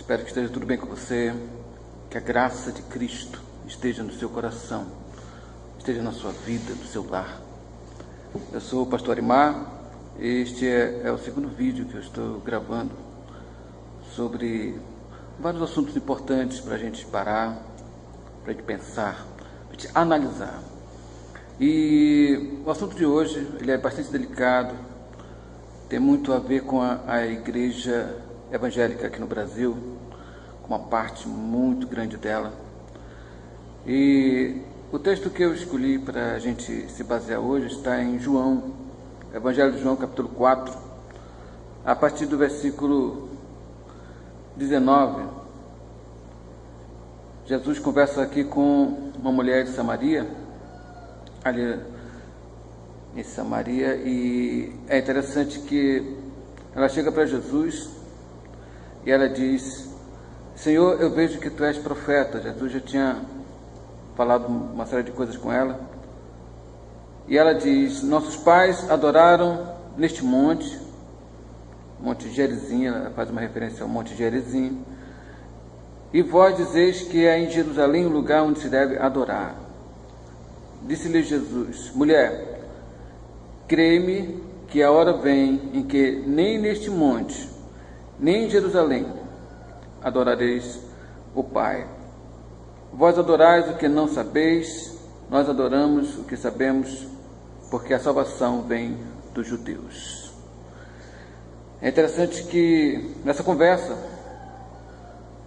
Espero que esteja tudo bem com você, que a graça de Cristo esteja no seu coração, esteja na sua vida, no seu lar. Eu sou o pastor Arimar, este é o segundo vídeo que eu estou gravando sobre vários assuntos importantes para a gente parar, para a gente pensar, para a gente analisar. E o assunto de hoje ele é bastante delicado, tem muito a ver com a igreja evangélica aqui no Brasil, com uma parte muito grande dela. E o texto que eu escolhi para a gente se basear hoje está em João, Evangelho de João, capítulo 4, a partir do versículo 19. Jesus conversa aqui com uma mulher de Samaria, ali em Samaria, e é interessante que ela chega para Jesus e ela diz: Senhor, eu vejo que tu és profeta. Jesus já tinha falado uma série de coisas com ela. E ela diz: nossos pais adoraram neste monte, Monte Gerizim. Ela faz uma referência ao Monte Gerizim. E vós dizeis que é em Jerusalém o lugar onde se deve adorar. Disse-lhe Jesus: mulher, crê-me que a hora vem em que nem neste monte, nem em Jerusalém adorareis o Pai. Vós adorais o que não sabeis, nós adoramos o que sabemos, porque a salvação vem dos judeus. É interessante que nessa conversa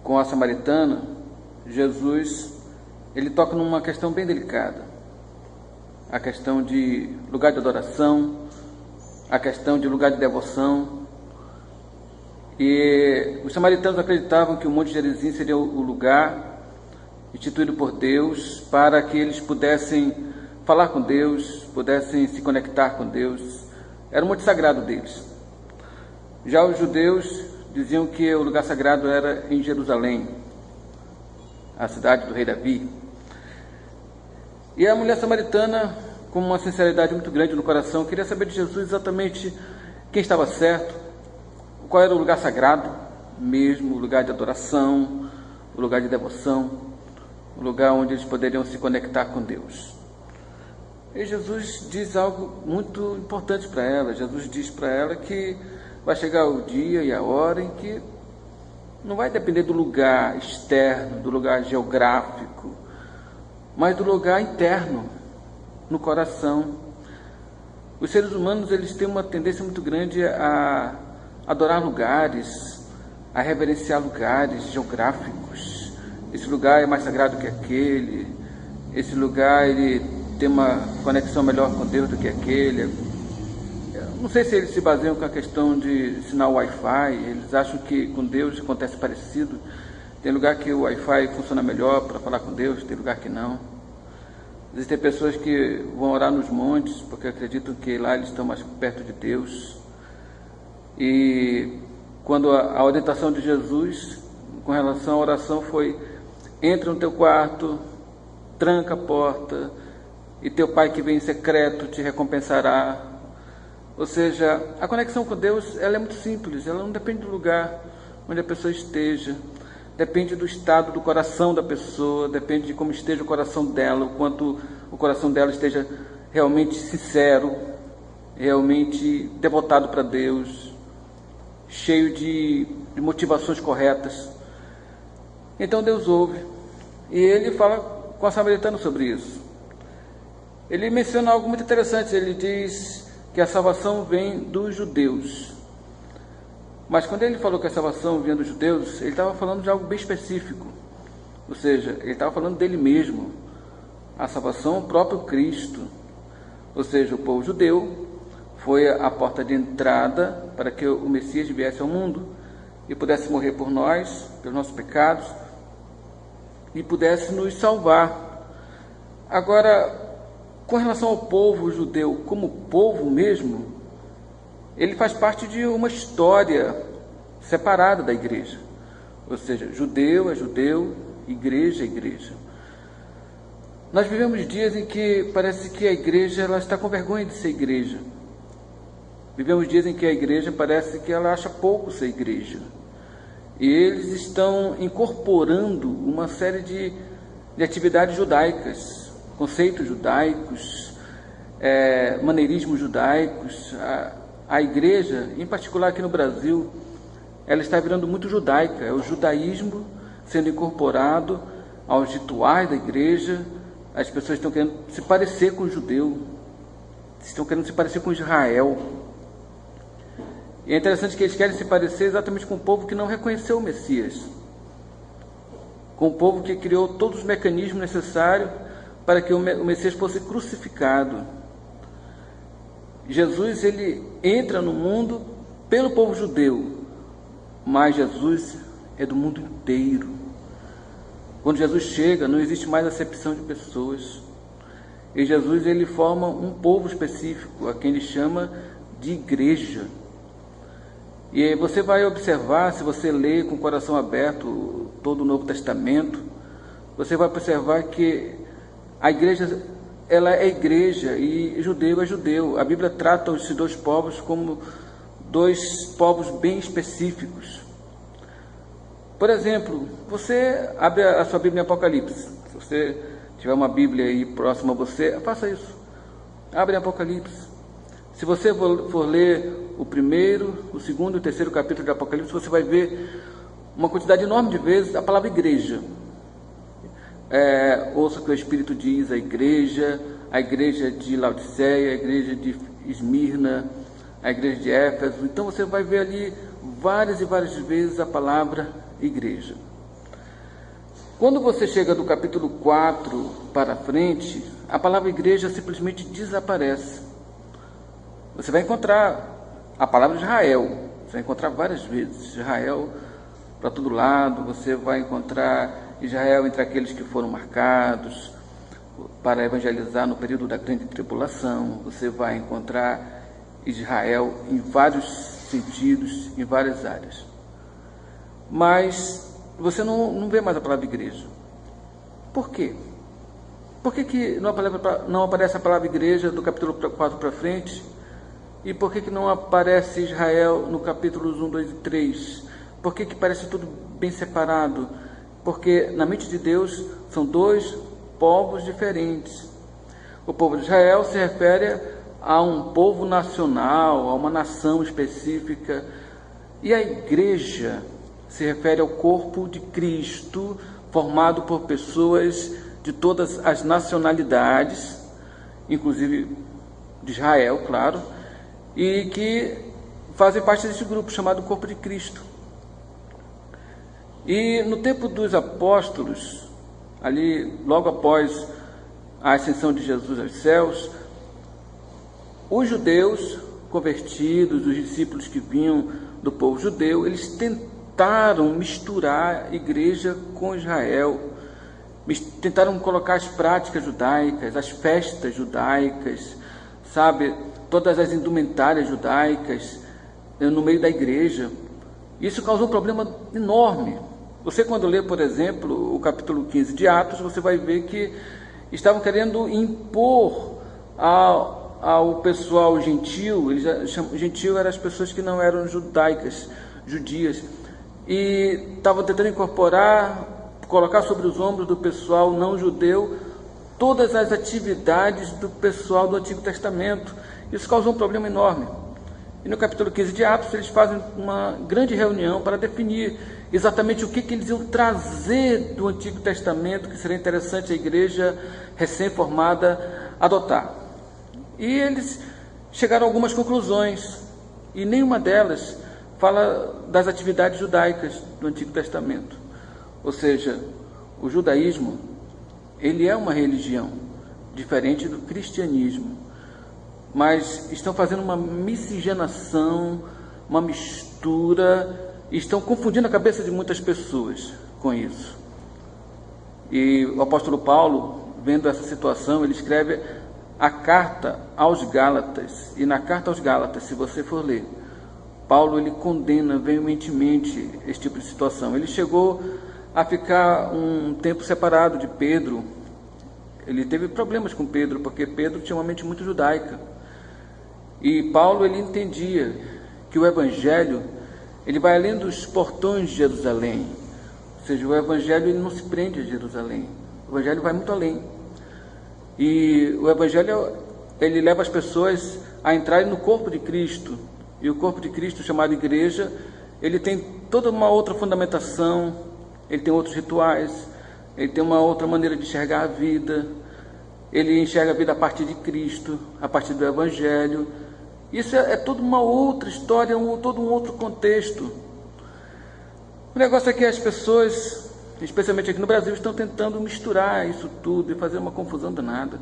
com a samaritana, Jesus ele toca numa questão bem delicada, a questão de lugar de adoração, a questão de lugar de devoção. E os samaritanos acreditavam que o Monte Gerizim seria o lugar instituído por Deus para que eles pudessem falar com Deus, pudessem se conectar com Deus. Era o monte sagrado deles. Já os judeus diziam que o lugar sagrado era em Jerusalém, a cidade do rei Davi. E a mulher samaritana, com uma sinceridade muito grande no coração, queria saber de Jesus exatamente quem estava certo, qual era o lugar sagrado mesmo, o lugar de adoração, o lugar de devoção, o lugar onde eles poderiam se conectar com Deus. E Jesus diz algo muito importante para ela. Jesus diz para ela que vai chegar o dia e a hora em que não vai depender do lugar externo, do lugar geográfico, mas do lugar interno, no coração. Os seres humanos eles têm uma tendência muito grande a adorar lugares, a reverenciar lugares geográficos. Esse lugar é mais sagrado que aquele, esse lugar ele tem uma conexão melhor com Deus do que aquele. Eu não sei se eles se baseiam com a questão de sinal Wi-Fi, eles acham que com Deus acontece parecido. Tem lugar que o Wi-Fi funciona melhor para falar com Deus, tem lugar que não. Existem pessoas que vão orar nos montes porque acreditam que lá eles estão mais perto de Deus. E quando a orientação de Jesus com relação à oração foi: entra no teu quarto, tranca a porta, e teu Pai que vem em secreto te recompensará. Ou seja, a conexão com Deus ela é muito simples, ela não depende do lugar onde a pessoa esteja, depende do estado do coração da pessoa, depende de como esteja o coração dela, o quanto o coração dela esteja realmente sincero, realmente devotado para Deus, cheio de motivações corretas. Então Deus ouve, e ele fala com a samaritana sobre isso. Ele menciona algo muito interessante. Ele diz que a salvação vem dos judeus. Mas quando ele falou que a salvação vinha dos judeus, ele estava falando de algo bem específico. Ou seja, ele estava falando dele mesmo. A salvação, o próprio Cristo. Ou seja, o povo judeu foi a porta de entrada para que o Messias viesse ao mundo e pudesse morrer por nós, pelos nossos pecados, e pudesse nos salvar. Agora, com relação ao povo judeu, como povo mesmo, ele faz parte de uma história separada da igreja. Ou seja, judeu é judeu, igreja é igreja. Nós vivemos dias em que parece que a igreja ela está com vergonha de ser igreja. Vivemos dias em que a igreja parece que ela acha pouco ser igreja. E eles estão incorporando uma série de atividades judaicas, conceitos judaicos, maneirismos judaicos. A igreja, em particular aqui no Brasil, ela está virando muito judaica. É o judaísmo sendo incorporado aos rituais da igreja. As pessoas estão querendo se parecer com o judeu, estão querendo se parecer com Israel. E é interessante que eles querem se parecer exatamente com o povo que não reconheceu o Messias, com o povo que criou todos os mecanismos necessários para que o Messias fosse crucificado. Jesus, ele entra no mundo pelo povo judeu, mas Jesus é do mundo inteiro. Quando Jesus chega, não existe mais acepção de pessoas. E Jesus, ele forma um povo específico, a quem ele chama de igreja. E você vai observar, se você ler com o coração aberto todo o Novo Testamento, você vai observar que a igreja, ela é igreja e judeu é judeu. A Bíblia trata esses dois povos como dois povos bem específicos. Por exemplo, você abre a sua Bíblia em Apocalipse. Se você tiver uma Bíblia aí próxima a você, faça isso. Abre Apocalipse. Se você for ler o primeiro, o segundo e o terceiro capítulo de Apocalipse, você vai ver uma quantidade enorme de vezes a palavra igreja. Ouça o que o Espírito diz, a igreja de Laodiceia, a igreja de Esmirna, a igreja de Éfeso. Então você vai ver ali várias e várias vezes a palavra igreja. Quando você chega do capítulo 4 para frente, a palavra igreja simplesmente desaparece. Você vai encontrar a palavra Israel, você vai encontrar várias vezes Israel para todo lado. Você vai encontrar Israel entre aqueles que foram marcados para evangelizar no período da grande tribulação. Você vai encontrar Israel em vários sentidos, em várias áreas. Mas você não vê mais a palavra igreja. Por quê? Por que não aparece a palavra igreja do capítulo 4 para frente? E por que não aparece Israel no capítulos 1, 2 e 3? Por que parece tudo bem separado? Porque na mente de Deus são dois povos diferentes. O povo de Israel se refere a um povo nacional, a uma nação específica. E a igreja se refere ao corpo de Cristo, formado por pessoas de todas as nacionalidades, inclusive de Israel, claro, e que fazem parte desse grupo chamado Corpo de Cristo. E no tempo dos apóstolos, ali logo após a ascensão de Jesus aos céus, os judeus convertidos, os discípulos que vinham do povo judeu, eles tentaram misturar a igreja com Israel, tentaram colocar as práticas judaicas, as festas judaicas, sabe, todas as indumentárias judaicas no meio da igreja. Isso causou um problema enorme. Você, quando lê, por exemplo, o capítulo 15 de Atos, você vai ver que estavam querendo impor ao pessoal gentil. Gentil eram as pessoas que não eram judaicas, judias, e estavam tentando colocar sobre os ombros do pessoal não judeu todas as atividades do pessoal do Antigo Testamento. Isso causou um problema enorme. E no capítulo 15 de Atos, eles fazem uma grande reunião para definir exatamente o que eles iam trazer do Antigo Testamento, que seria interessante a igreja recém-formada adotar. E eles chegaram a algumas conclusões, e nenhuma delas fala das atividades judaicas do Antigo Testamento. Ou seja, o judaísmo, ele é uma religião diferente do cristianismo, mas estão fazendo uma miscigenação, uma mistura, e estão confundindo a cabeça de muitas pessoas com isso. E o apóstolo Paulo, vendo essa situação, ele escreve a carta aos Gálatas, e na carta aos Gálatas, se você for ler, Paulo ele condena veementemente esse tipo de situação. Ele chegou a ficar um tempo separado de Pedro. Ele teve problemas com Pedro, porque Pedro tinha uma mente muito judaica. E Paulo ele entendia que o evangelho ele vai além dos portões de Jerusalém. Ou seja, o Evangelho ele não se prende a Jerusalém. O Evangelho vai muito além. E o Evangelho ele leva as pessoas a entrarem no corpo de Cristo. E o corpo de Cristo, chamado igreja, ele tem toda uma outra fundamentação, ele tem outros rituais, ele tem uma outra maneira de enxergar a vida. Ele enxerga a vida a partir de Cristo, a partir do Evangelho. Isso é toda uma outra história, todo um outro contexto. O negócio é que as pessoas, especialmente aqui no Brasil, estão tentando misturar isso tudo e fazer uma confusão danada.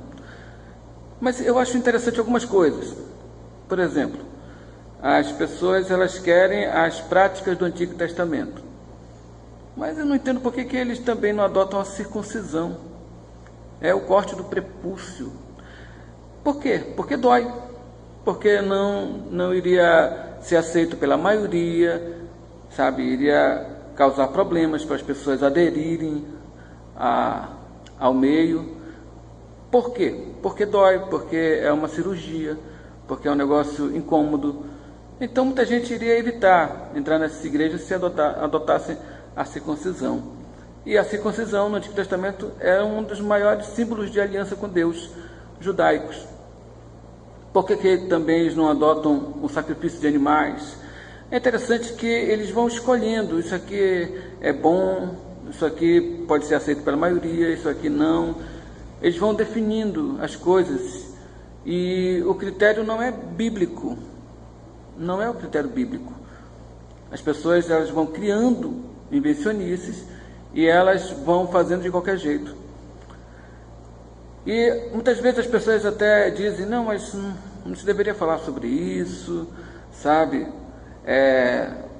Mas eu acho interessante algumas coisas. Por exemplo, as pessoas elas querem as práticas do Antigo Testamento. Mas eu não entendo por que eles também não adotam a circuncisão. É o corte do prepúcio. Por quê? Porque dói. Porque não iria ser aceito pela maioria, sabe? Iria causar problemas para as pessoas aderirem ao meio. Por quê? Porque dói, porque é uma cirurgia, porque é um negócio incômodo. Então muita gente iria evitar entrar nessas igrejas se adotassem a circuncisão. E a circuncisão no Antigo Testamento é um dos maiores símbolos de aliança com Deus, judaicos. Por que também eles não adotam o sacrifício de animais? É interessante que eles vão escolhendo, isso aqui é bom, isso aqui pode ser aceito pela maioria, isso aqui não. Eles vão definindo as coisas e o critério não é bíblico, não é o critério bíblico. As pessoas elas vão criando invencionices e elas vão fazendo de qualquer jeito. E muitas vezes as pessoas até dizem, não, mas não se deveria falar sobre isso, sabe?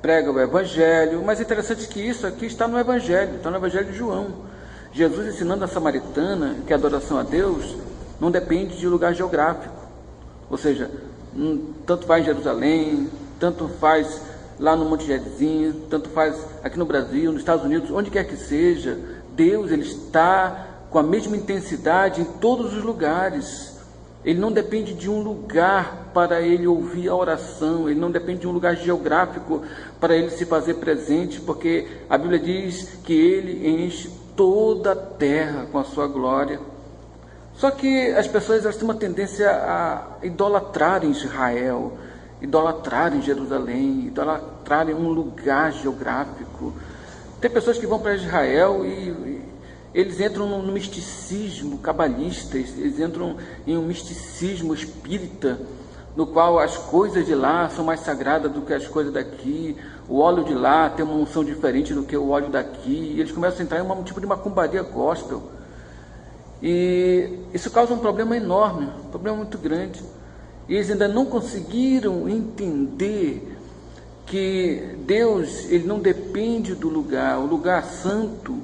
Prega o Evangelho, mas é interessante que isso aqui está no Evangelho, está no Evangelho de João. Jesus ensinando a samaritana que a adoração a Deus não depende de lugar geográfico. Ou seja, tanto faz em Jerusalém, tanto faz lá no Monte Gerizim, tanto faz aqui no Brasil, nos Estados Unidos, onde quer que seja, Deus ele está com a mesma intensidade em todos os lugares. Ele não depende de um lugar para ele ouvir a oração, ele não depende de um lugar geográfico para ele se fazer presente, porque a Bíblia diz que ele enche toda a terra com a sua glória. Só que as pessoas elas têm uma tendência a idolatrarem Israel, idolatrarem Jerusalém, idolatrarem um lugar geográfico. Tem pessoas que vão para Israel e eles entram no misticismo cabalista, eles entram em um misticismo espírita, no qual as coisas de lá são mais sagradas do que as coisas daqui, o óleo de lá tem uma unção diferente do que o óleo daqui, e eles começam a entrar em um tipo de macumbaria gospel. E isso causa um problema enorme, um problema muito grande. E eles ainda não conseguiram entender que Deus ele não depende do lugar. O lugar santo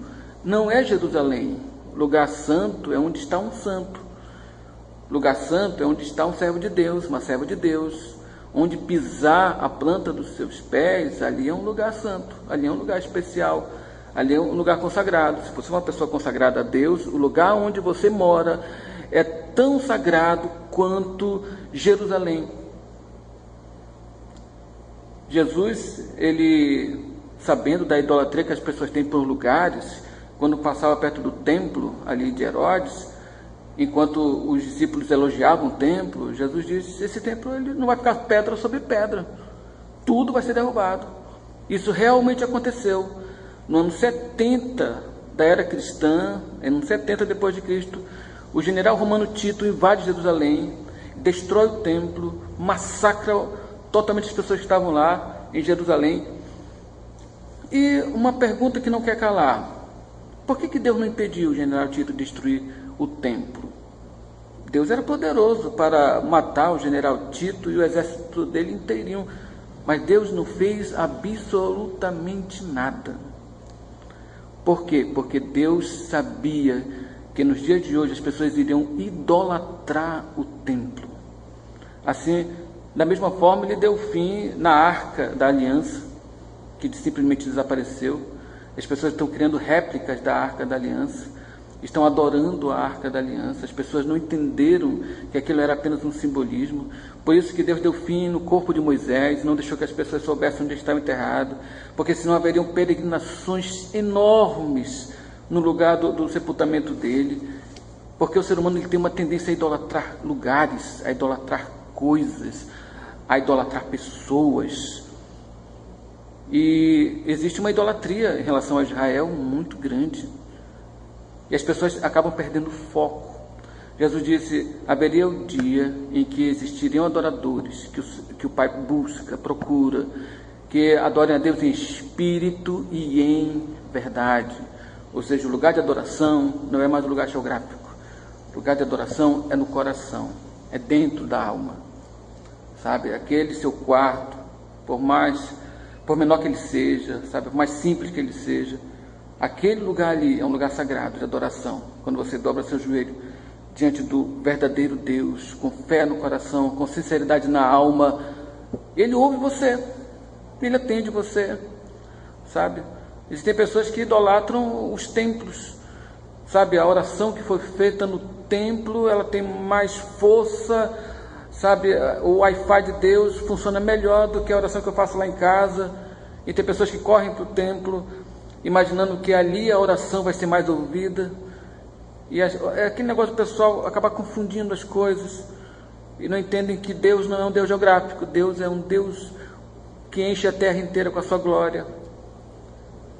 não é Jerusalém. O lugar santo é onde está um santo. O lugar santo é onde está um servo de Deus, uma serva de Deus. Onde pisar a planta dos seus pés, ali é um lugar santo, ali é um lugar especial, ali é um lugar consagrado. Se você é uma pessoa consagrada a Deus, o lugar onde você mora é tão sagrado quanto Jerusalém. Jesus, ele, sabendo da idolatria que as pessoas têm por lugares, quando passava perto do templo ali de Herodes, enquanto os discípulos elogiavam o templo, Jesus disse, esse templo ele não vai ficar pedra sobre pedra, tudo vai ser derrubado. Isso realmente aconteceu. No ano 70 da era cristã, no ano 70 depois de Cristo, o general romano Tito invade Jerusalém, destrói o templo, massacra totalmente as pessoas que estavam lá em Jerusalém. E uma pergunta que não quer calar, por que Deus não impediu o general Tito de destruir o templo? Deus era poderoso para matar o general Tito e o exército dele inteirinho, mas Deus não fez absolutamente nada. Por quê? Porque Deus sabia que nos dias de hoje as pessoas iriam idolatrar o templo. Assim, da mesma forma, ele deu fim na Arca da Aliança, que simplesmente desapareceu. As pessoas estão criando réplicas da Arca da Aliança. estão adorando a Arca da Aliança. As pessoas não entenderam que aquilo era apenas um simbolismo. Por isso que Deus deu fim no corpo de Moisés, não deixou que as pessoas soubessem onde estava enterrado, porque senão haveriam peregrinações enormes no lugar do sepultamento dele, porque o ser humano ele tem uma tendência a idolatrar lugares, a idolatrar coisas, a idolatrar pessoas. E existe uma idolatria em relação a Israel muito grande. E as pessoas acabam perdendo o foco. Jesus disse: haveria o dia em que existiriam adoradores, que o Pai busca, procura, que adorem a Deus em espírito e em verdade. Ou seja, o lugar de adoração não é mais um lugar geográfico. O lugar de adoração é no coração, é dentro da alma. Sabe, aquele seu quarto, por menor que ele seja, sabe, por mais simples que ele seja, aquele lugar ali é um lugar sagrado de adoração. Quando você dobra seu joelho diante do verdadeiro Deus, com fé no coração, com sinceridade na alma, Ele ouve você, Ele atende você, sabe? Existem pessoas que idolatram os templos, sabe? A oração que foi feita no templo, ela tem mais força, sabe? O Wi-Fi de Deus funciona melhor do que a oração que eu faço lá em casa. E tem pessoas que correm para o templo, imaginando que ali a oração vai ser mais ouvida. E é aquele negócio do pessoal acabar confundindo as coisas e não entendem que Deus não é um Deus geográfico. Deus é um Deus que enche a terra inteira com a sua glória.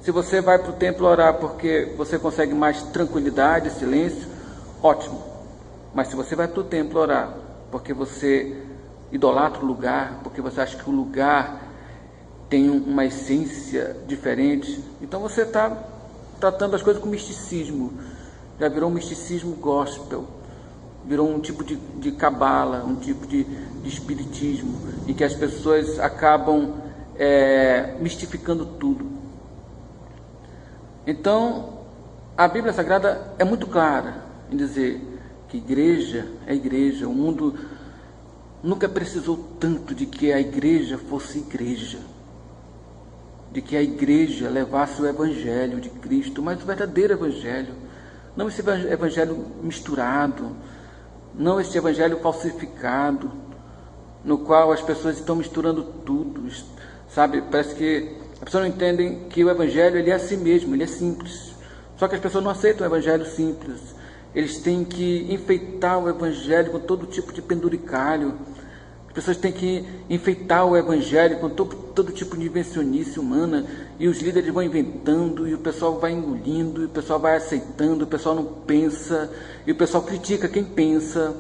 Se você vai para o templo orar porque você consegue mais tranquilidade, silêncio, ótimo. Mas se você vai para o templo orar porque você idolatra o lugar, porque você acha que o lugar tem uma essência diferente, então você está tratando as coisas com misticismo. Já virou um misticismo gospel, virou um tipo de cabala, um tipo de espiritismo, em que as pessoas acabam mistificando tudo. Então, a Bíblia Sagrada é muito clara em dizer que igreja é igreja. O mundo nunca precisou tanto de que a igreja fosse igreja, de que a igreja levasse o evangelho de Cristo, mas o verdadeiro evangelho, não esse evangelho misturado, não esse evangelho falsificado, no qual as pessoas estão misturando tudo, sabe? Parece que as pessoas não entendem que o evangelho ele é assim mesmo, ele é simples. Só que as pessoas não aceitam o evangelho simples. Eles têm que enfeitar o evangelho com todo tipo de penduricalho. As pessoas têm que enfeitar o evangelho com todo tipo de invencionice humana, e os líderes vão inventando, e o pessoal vai engolindo, e o pessoal vai aceitando, o pessoal não pensa, e o pessoal critica quem pensa,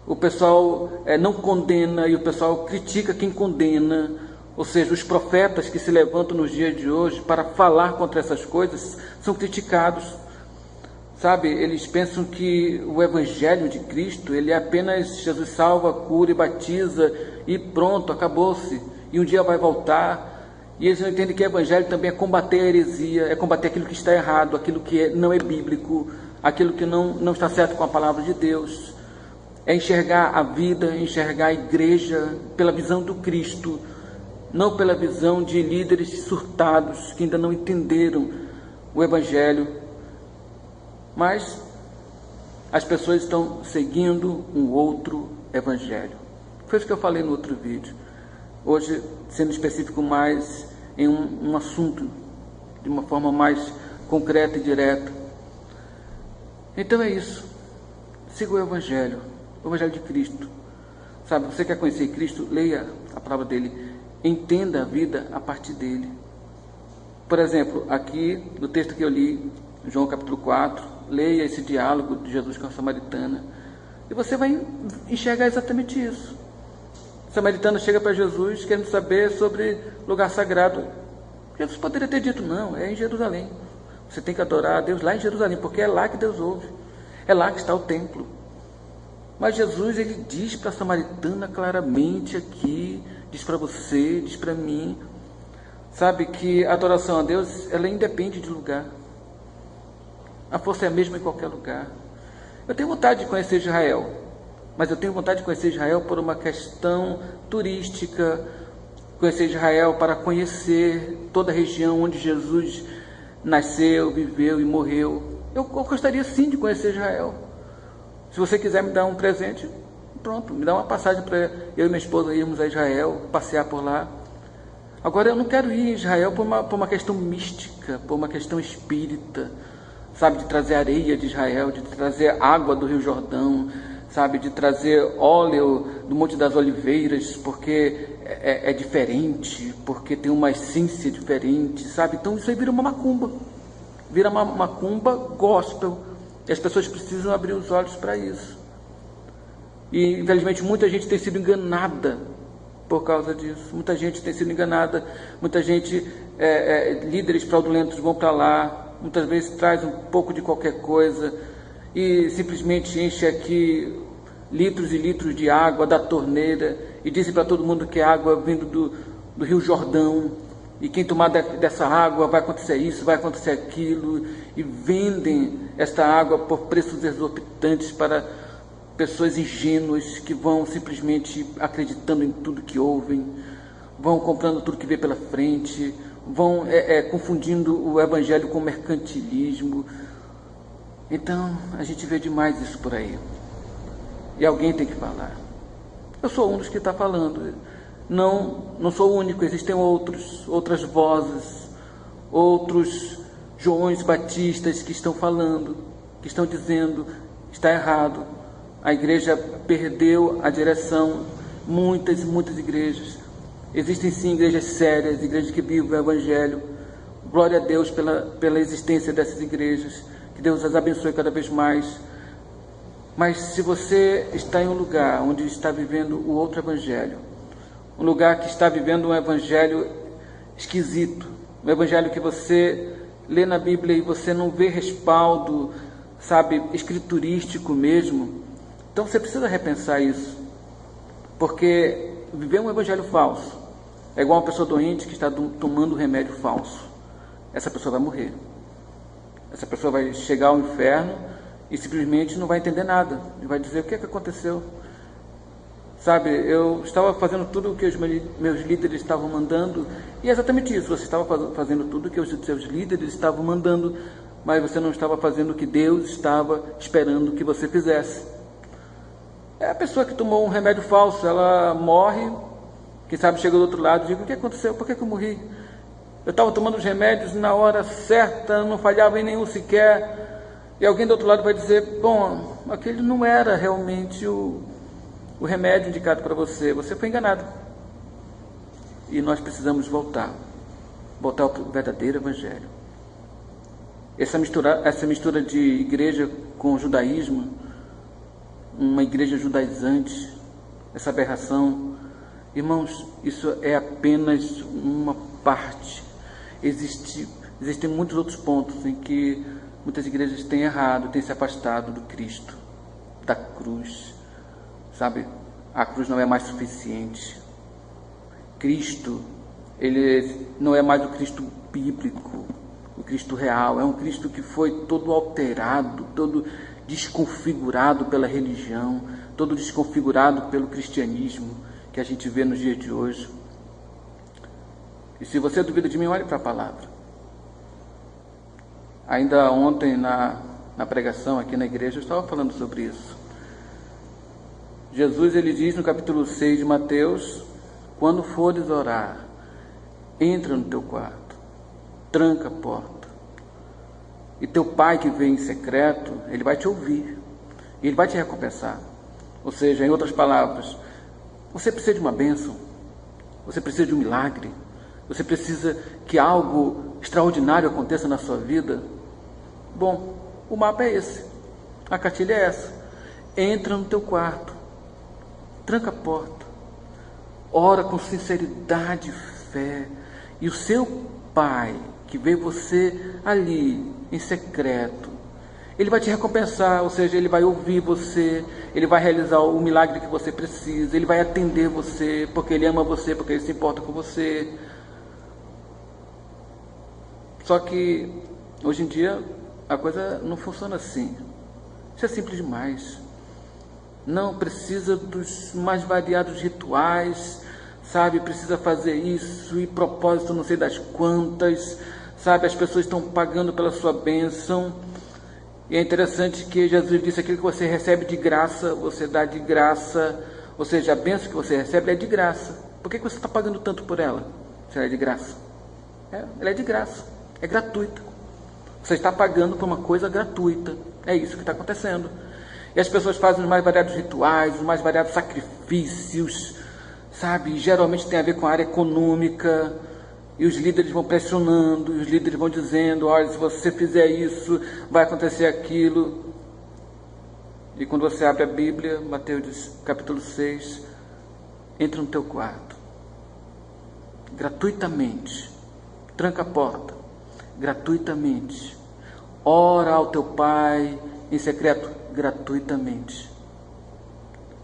o pessoal não condena, e o pessoal critica quem condena. Ou seja, os profetas que se levantam nos dias de hoje para falar contra essas coisas são criticados. Sabe, eles pensam que o Evangelho de Cristo, ele é apenas Jesus salva, cura e batiza e pronto, acabou-se. E um dia vai voltar. E eles não entendem que o Evangelho também é combater a heresia, é combater aquilo que está errado, aquilo que não é bíblico, aquilo que não está certo com a palavra de Deus. É enxergar a vida, enxergar a igreja pela visão do Cristo, não pela visão de líderes surtados que ainda não entenderam o Evangelho. Mas as pessoas estão seguindo um outro evangelho. Foi isso que eu falei no outro vídeo. Hoje, sendo específico mais em um assunto, de uma forma mais concreta e direta. Então é isso. Siga o evangelho de Cristo. Sabe, você quer conhecer Cristo? Leia a palavra dele. Entenda a vida a partir dele. Por exemplo, aqui no texto que eu li, João capítulo 4, leia esse diálogo de Jesus com a samaritana e você vai enxergar exatamente isso. A samaritana chega para Jesus querendo saber sobre lugar sagrado. Jesus poderia ter dito: não, é em Jerusalém. Você tem que adorar a Deus lá em Jerusalém, porque é lá que Deus ouve, é lá que está o templo. Mas Jesus, ele diz para a samaritana claramente aqui, diz para você, diz para mim, sabe, que a adoração a Deus, ela independe de lugar. A força é a mesma em qualquer lugar. Eu tenho vontade de conhecer Israel, mas eu tenho vontade de conhecer Israel por uma questão turística, conhecer Israel para conhecer toda a região onde Jesus nasceu, viveu e morreu. Eu gostaria sim de conhecer Israel. Se você quiser me dar um presente, pronto, me dá uma passagem para eu e minha esposa irmos a Israel, passear por lá. Agora, eu não quero ir a Israel por uma questão mística, por uma questão espírita, sabe, de trazer areia de Israel, de trazer água do Rio Jordão, sabe, de trazer óleo do Monte das Oliveiras, porque é diferente, porque tem uma essência diferente, sabe? Então isso aí vira uma macumba, vira uma macumba gospel, e as pessoas precisam abrir os olhos para isso. E infelizmente muita gente tem sido enganada por causa disso, muita gente tem sido enganada, muita gente, líderes fraudulentos vão para lá, muitas vezes traz um pouco de qualquer coisa e simplesmente enche aqui litros e litros de água da torneira e dizem para todo mundo que é água vindo do Rio Jordão, e quem tomar dessa água vai acontecer isso, vai acontecer aquilo, e vendem esta água por preços exorbitantes para pessoas ingênuas que vão simplesmente acreditando em tudo que ouvem, vão comprando tudo que vê pela frente, vão confundindo o evangelho com mercantilismo. Então a gente vê demais isso por aí, e alguém tem que falar. Eu sou um dos que está falando, não sou o único, existem outras vozes, outros Joões Batistas que estão falando, que estão dizendo está errado, a igreja perdeu a direção, muitas igrejas. Existem sim igrejas sérias, igrejas que vivem o evangelho. Glória a Deus pela existência dessas igrejas, que Deus as abençoe cada vez mais. Mas se você está em um lugar onde está vivendo o outro evangelho, um lugar que está vivendo um evangelho esquisito, um evangelho que você lê na Bíblia e você não vê respaldo, sabe, escriturístico mesmo, então você precisa repensar isso, porque viver um evangelho falso é igual uma pessoa doente que está tomando remédio falso. Essa pessoa vai morrer, essa pessoa vai chegar ao inferno e simplesmente não vai entender nada, e vai dizer: o que é que aconteceu? Sabe, eu estava fazendo tudo o que os meus líderes estavam mandando, e é exatamente isso, você estava fazendo tudo o que os seus líderes estavam mandando, mas você não estava fazendo o que Deus estava esperando que você fizesse. É a pessoa que tomou um remédio falso, ela morre, quem sabe chega do outro lado e diz: o que aconteceu? Por que eu morri? Eu estava tomando os remédios na hora certa, não falhava em nenhum sequer, e alguém do outro lado vai dizer: bom, aquele não era realmente o remédio indicado para você, você foi enganado. E nós precisamos voltar ao verdadeiro evangelho. Essa mistura de igreja com judaísmo, uma igreja judaizante, essa aberração, irmãos, isso é apenas uma parte. Existem muitos outros pontos em que muitas igrejas têm errado, têm se afastado do Cristo, da cruz. Sabe, a cruz não é mais suficiente. Cristo, ele não é mais o Cristo bíblico, o Cristo real. É um Cristo que foi todo alterado, todo desconfigurado pela religião, todo desconfigurado pelo cristianismo que a gente vê nos dias de hoje. E se você duvida de mim, olhe para a palavra. Ainda ontem na pregação aqui na igreja eu estava falando sobre isso. Jesus, ele diz no capítulo 6 de Mateus: quando fores orar, entra no teu quarto, tranca a porta, e teu pai que vem em secreto, ele vai te ouvir, e ele vai te recompensar. Ou seja, em outras palavras, você precisa de uma bênção, você precisa de um milagre, você precisa que algo extraordinário aconteça na sua vida. Bom, o mapa é esse, a cartilha é essa: entra no teu quarto, tranca a porta, ora com sinceridade e fé, e o seu pai que vê você ali em secreto, ele vai te recompensar, ou seja, ele vai ouvir você, ele vai realizar o milagre que você precisa, ele vai atender você, porque ele ama você, porque ele se importa com você. Só que hoje em dia a coisa não funciona assim. Isso é simples demais. Não precisa dos mais variados rituais, sabe? Precisa fazer isso e propósito não sei das quantas, sabe? As pessoas estão pagando pela sua bênção E é interessante que Jesus disse: aquilo que você recebe de graça, você dá de graça. Ou seja, a bênção que você recebe é de graça. Por que você está pagando tanto por ela, se ela é de graça? Ela é de graça, é gratuita. Você está pagando por uma coisa gratuita. É isso que está acontecendo. E as pessoas fazem os mais variados rituais, os mais variados sacrifícios, sabe? Geralmente tem a ver com a área econômica. E os líderes vão pressionando, os líderes vão dizendo: olha, se você fizer isso, vai acontecer aquilo. E quando você abre a Bíblia, Mateus capítulo 6, entra no teu quarto, gratuitamente, tranca a porta, gratuitamente, ora ao teu Pai em secreto, gratuitamente.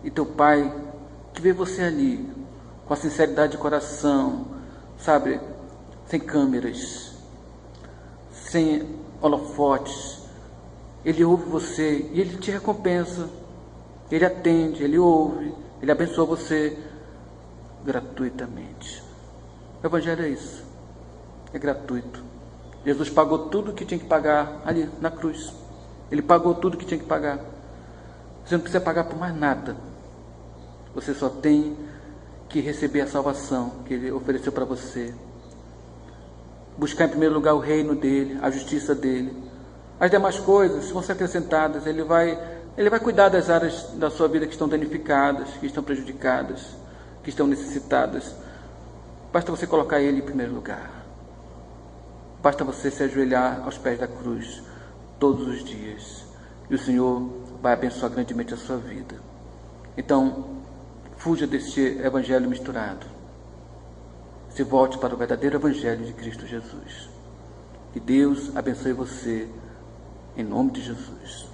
E teu Pai, que vê você ali, com a sinceridade de coração, sabe, sem câmeras, sem holofotes, Ele ouve você e Ele te recompensa, Ele atende, Ele ouve, Ele abençoa você gratuitamente. O Evangelho é isso, é gratuito. Jesus pagou tudo o que tinha que pagar ali na cruz. Ele pagou tudo o que tinha que pagar. Você não precisa pagar por mais nada. Você só tem que receber a salvação que Ele ofereceu para você. Buscar em primeiro lugar o reino dEle, a justiça dEle. As demais coisas vão ser acrescentadas. Ele vai cuidar das áreas da sua vida que estão danificadas, que estão prejudicadas, que estão necessitadas. Basta você colocar Ele em primeiro lugar. Basta você se ajoelhar aos pés da cruz todos os dias. E o Senhor vai abençoar grandemente a sua vida. Então, fuja deste evangelho misturado. Se volte para o verdadeiro evangelho de Cristo Jesus. Que Deus abençoe você, em nome de Jesus.